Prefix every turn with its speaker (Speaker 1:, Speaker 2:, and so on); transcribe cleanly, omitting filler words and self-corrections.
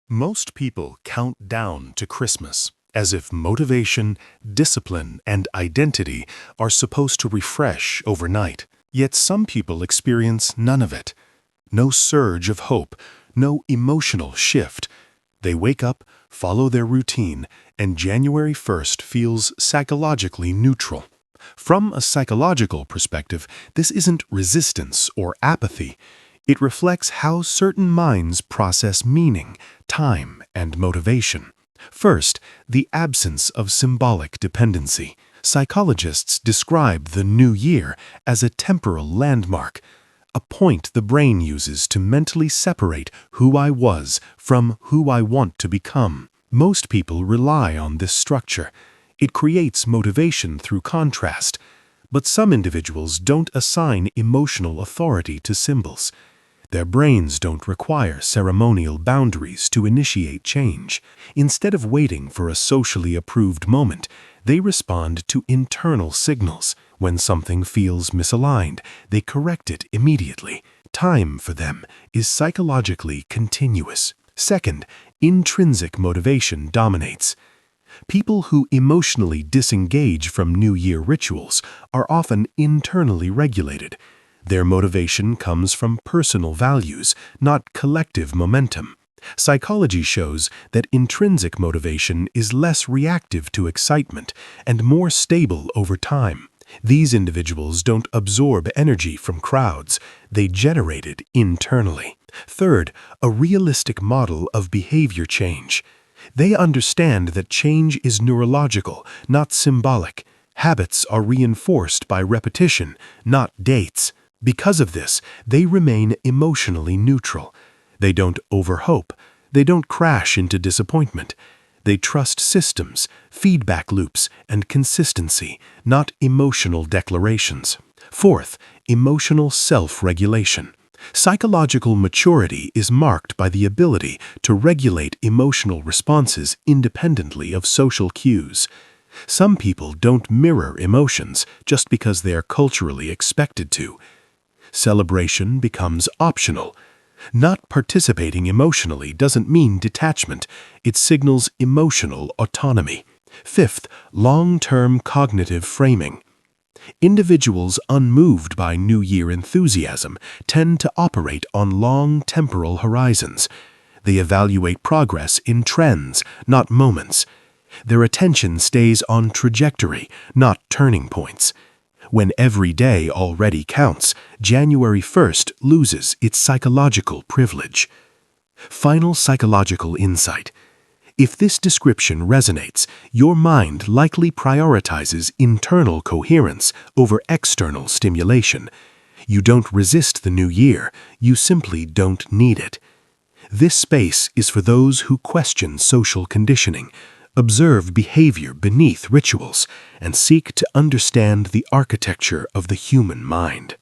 Speaker 1: Most people count down to Christmas, as if motivation, discipline, and identity are supposed to refresh overnight. Yet some people experience none of it. No surge of hope, no emotional shift. They wake up, follow their routine, and January 1st feels psychologically neutral. From a psychological perspective, this isn't resistance or apathy. It reflects how certain minds process meaning, time, and motivation. First, the absence of symbolic dependency. Psychologists describe the new year as a temporal landmark, a point the brain uses to mentally separate who I was from who I want to become. Most people rely on this structure. It creates motivation through contrast. But some individuals don't assign emotional authority to symbols. Their brains don't require ceremonial boundaries to initiate change. Instead of waiting for a socially approved moment, they respond to internal signals. When something feels misaligned, they correct it immediately. Time for them is psychologically continuous. Second, intrinsic motivation dominates. People who emotionally disengage from New Year rituals are often internally regulated. Their motivation comes from personal values, not collective momentum. Psychology shows that intrinsic motivation is less reactive to excitement and more stable over time. These individuals don't absorb energy from crowds, they generate it internally. Third, a realistic model of behavior change. They understand that change is neurological, not symbolic. Habits are reinforced by repetition, not dates. Because of this, they remain emotionally neutral. They don't overhope. They don't crash into disappointment. They trust systems, feedback loops, and consistency, not emotional declarations. Fourth, emotional self-regulation. Psychological maturity is marked by the ability to regulate emotional responses independently of social cues. Some people don't mirror emotions just because they are culturally expected to. Celebration becomes optional. Not participating emotionally doesn't mean detachment. It signals emotional autonomy. Fifth, long-term cognitive framing. Individuals unmoved by New Year enthusiasm tend to operate on long temporal horizons. They evaluate progress in trends, not moments. Their attention stays on trajectory, not turning points. When every day already counts, January 1st loses its psychological privilege. Final psychological insight. If this description resonates, your mind likely prioritizes internal coherence over external stimulation. You don't resist the new year, you simply don't need it. This space is for those who question social conditioning, observe behavior beneath rituals, and seek to understand the architecture of the human mind.